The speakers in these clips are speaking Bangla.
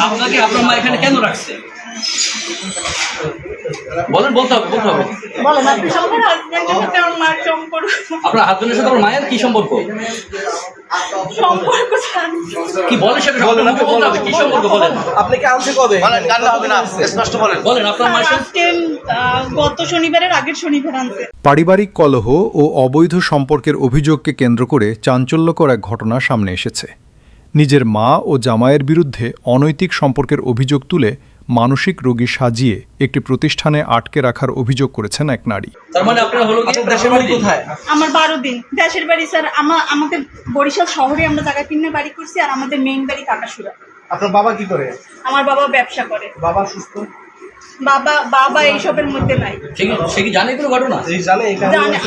আপনাকে আপনার মা এখানে কেন রাখছে বলেন, বলতে হবে। বলেন আপনি। আমার হাজবেন্ডের সাথে আমার মার সম্পর্ক। আপনার হাজবেন্ডের সাথে আপনার মায়ের কি সম্পর্ক? কি বলেন সেটা বলেন, আপনি বলতে হবে কি সম্পর্ক বলেন। আপনি কি আনছে কবে? বলেন, কান্না হবে না, স্পষ্ট বলেন। বলেন আপনার মায়ের সাথে গত শনিবারের আগের শনিবার আনছে। পারিবারিক কলহ ও অবৈধ সম্পর্কের অভিযোগকে কেন্দ্র করে চাঞ্চল্যকর এক ঘটনা সামনে এসেছে। নিজের মা ও জামাইয়ের বিরুদ্ধে অনৈতিক সম্পর্কের অভিযোগ তুলে মানসিক রোগী সাজিয়ে একটি প্রতিষ্ঠানে আটকে রাখার অভিযোগ করেছেন এক নারী। তার মানে আপনার হলো কি দেশের বাড়ি কোথায়? আমার 12 দিন দেশের বাড়ি স্যার। আমাদের বরিশাল শহরে আমরা জায়গা কিনে বাড়ি করছি, আর আমাদের মেইন বাড়ি কাটাসুরা। আপনার বাবা কি করে? আমার বাবা ব্যবসা করে। বাবা সুস্থ? বাবা এইসবের মধ্যে নাই। সে কি জানে কোনো ঘটনা? জানে এখানে জানে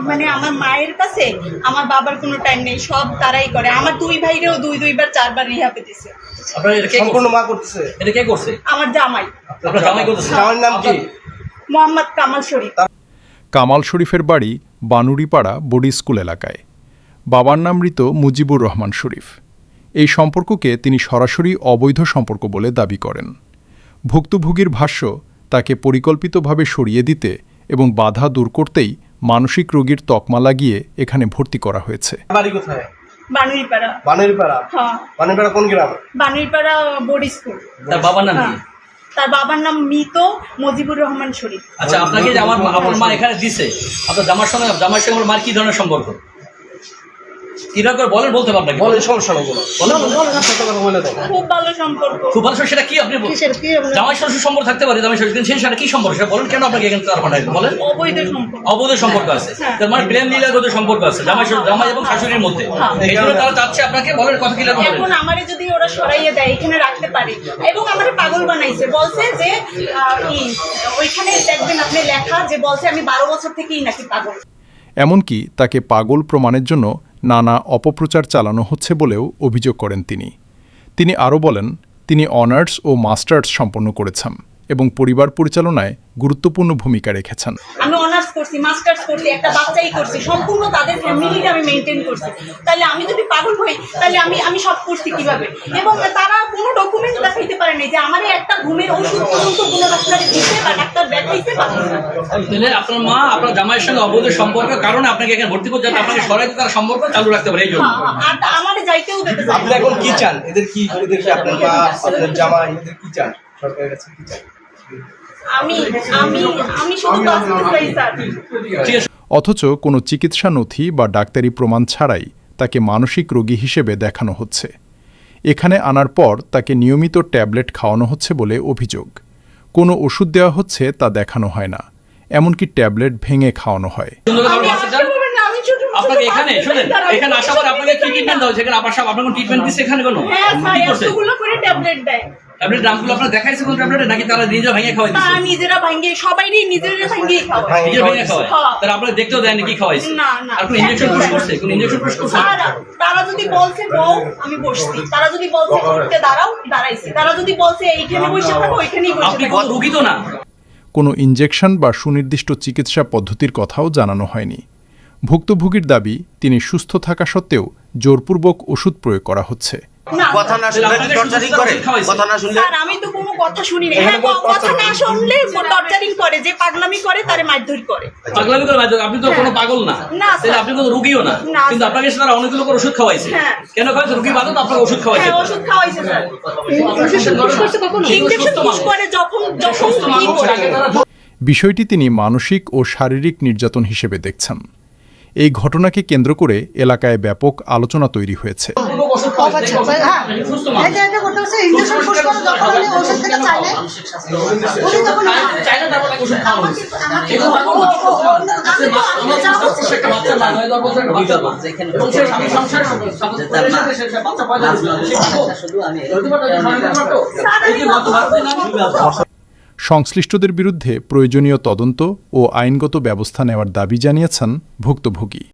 মানে আমার মায়ের কাছে আমার বাবার কোনো টাইম নেই, সব তারাই করে। আমার দুই ভাইরেও দুইবার 4বার রিহাবে দিছে। আপনার এটা কে সম্পূর্ণ মা করতেছে? এটা কে করছে? আমার জামাই। আপনার জামাই করতেছে? জামাইয়ের নাম কি? মোহাম্মদ কামাল শরীফ। কামাল শরীফের বাড়ি বানুড়িপাড়া বডি স্কুল এলাকায়। বাবার নাম মৃত মুজিবুর রহমান শরীফ। এই সম্পর্ককে তিনি সরাসরি অবৈধ সম্পর্ক বলে দাবি করেন। ভুক্তভোগীর ভাষ্য, তাকে পরিকল্পিতভাবে সরিয়ে দিতে এবং বাধা দূর করতেই মানসিক রোগীর তকমা লাগিয়ে এখানে ভর্তি করা হয়েছে। বাড়ি কোথায়? বানুড়িপাড়া। বানুড়িপাড়া? হ্যাঁ। বানুড়িপাড়া কোন গ্রাম? বানুড়িপাড়া বডি স্কুল। তার বাবার নাম কি? তার বাবার নাম মৃত মুজিবুর রহমান শরীফ। আচ্ছা, আপনাকে যে আপনার মা এখানে দিছে, আপনার জামাইয়ের সঙ্গে মার কি ধরনের সম্পর্ক? কিরকম করে বলেন, বলতে পারবেন? বলেন, সমস্যা নেই, বলেন। খুব ভালো সম্পর্ক। খুব ভালো। সেটা কি আপনি জামাই শ্বশুর সম্পর্ক থাকতে পারে, জামাই শ্বশুর, সেই সাথে কি সম্পর্ক সেটা বলেন। কেন আপনাকে এখানে তার পাঠায় বলেন? অবৈধ সম্পর্ক। অবৈধ সম্পর্ক আছে, তার মানে প্রেম লীলাগত সম্পর্ক আছে জামাই এবং শাশুড়ির মধ্যে। এই জন্য তারা চাচ্ছে আপনাকে বলেন কথা কি লাগবে। এখন আমারে যদি ওরা সরাইয়ে দেয় এখানে রাখতে পারে, এবং আমারে পাগল বানাইছে। বলছে যে ওইখানে দেখবেন আপনি লেখা যে বলছে আমি 12 বছর থেকেই নাকি পাগল। এমনকি তাকে পাগল প্রমাণের জন্য নানা অপপ্রচার চালানো হচ্ছে বলেও অভিযোগ করেন তিনি আরও বলেন, তিনি অনার্স ও মাস্টার্স সম্পন্ন করেছেন এবং পরিবার পরিচালনায় গুরুত্বপূর্ণ ভূমিকা রেখেছেন। আমি অনার্স করছি, মাস্টার্স করছি, একটা বাচ্চাই করছি, সম্পূর্ণ তাদের ফ্যামিলিকে আমি মেনটেন করছি। তাহলে আমি যদি পাগল হই তাহলে আমি সব করছি কিভাবে? এবং তারা কোনো ডকুমেন্ট দেখাইতে পারে নাই যে আমার একটা ঘুমের ওষুধ পর্যন্ত কোনো ডাক্তারে দিতে বা ডাক্তার দেখাইতে পারে না। তাহলে আপনার মা আপনার জামাইয়ের সঙ্গে অবৈধ সম্পর্কের কারণে আপনাকে এখানে ভর্তি করতে, আপনাকে সরাইতে তার সম্পর্ক চালু রাখতে পারে এই জন্য। আর আমারে যাইতেও দিতে চায়। আপনি এখন কি চান? এদেরকে আপনার মা, আপনার জামাই, এদের কি চান? সরকারের কাছে কি চান? আমি শুধু বাঁচতে চাই স্যার। ঠিক আছে। অথচ কোনো চিকিৎসা নথি বা ডাক্তারি প্রমাণ ছাড়াই তাকে মানসিক রোগী হিসেবে দেখানো হচ্ছে। এখানে আনার পর তাকে নিয়মিত ট্যাবলেট খাওয়ানো হচ্ছে বলে অভিযোগ। কোনো ওষুধ দেওয়া হচ্ছে তা দেখানো হয় না, এমনকি ট্যাবলেট ভেঙে খাওয়ানো হয়। আপনাকে এখানে শুনেন, এখানে আসার পর আপনাকে কি ট্রিটমেন্ট দেওয়া হয়েছে? এখানে আপনার কোনো ট্রিটমেন্ট দিচ্ছে এখানে কোনো? হ্যাঁ স্যার, এতগুলো করে ট্যাবলেট দেয়। ট্যাবলেট নামগুলো আপনারা দেখাইছে কোন ট্যাবলেটে, নাকি তারা নিজে ভেঙে খাওয়াই দিচ্ছে? তারা নিজেরা ভাঙিয়ে, সবাইরই নিজেরা ভাঙিয়ে খাওয়ায়। নিজে ভেঙে খাওয়ায়? তারা আপনারা দেখতেও দেয়নি কি খাওয়াইছে? না। আর কোন ইনজেকশন পুশ করছে? কোন ইনজেকশন পুশ করছে? তারা যদি বলছে বউ, আমি বসছি। তারা যদি বলছে উঠতে দাঁড়াও, দাঁড়াইছি। তারা যদি বলছে এইখানে বসে থাকো, ওইখানেই বসে আপনি থাকো। কোনো রোগী তো না। কোনো ইনজেকশন বা সুনির্দিষ্ট চিকিৎসা পদ্ধতির কথাও জানানো হয়নি। ভুক্তভোগীর দাবি, তিনি সুস্থ থাকা সত্ত্বেও জোরপূর্বক ওষুধ প্রয়োগ করা হচ্ছে। কথা না শুনলে টর্চারিং করে? কথা না শুনলে? স্যার, আমি তো কোনো কথা শুনি না। হ্যাঁ, কথা না শুনলে টর্চারিং করে, যে পাগলামি করে তারে মারধর করে। পাগলামি করে মারধর? আপনি তো কোনো পাগল না, তাহলে আপনি কোনো রোগীও না, কিন্তু আপনাকে তারা অনেকগুলো করে ওষুধ খাওয়াইছে। কেন খাওয়াইছে? রোগী বাদত আপনাকে ওষুধ খাওয়াইছে। হ্যাঁ, ওষুধ খাওয়াইছে স্যার। ইনজেকশন পুশ করে যখন বিষয়টি তিনি মানসিক ও শারীরিক নির্যাতন হিসেবে দেখছেন। এই ঘটনাকে কেন্দ্র করে এলাকায় ব্যাপক আলোচনা তৈরি হয়েছে। সংশ্লিষ্টদের বিরুদ্ধে প্রয়োজনীয় তদন্ত ও আইনগত ব্যবস্থা নেওয়ার দাবি জানিয়েছেন ভুক্তভোগী।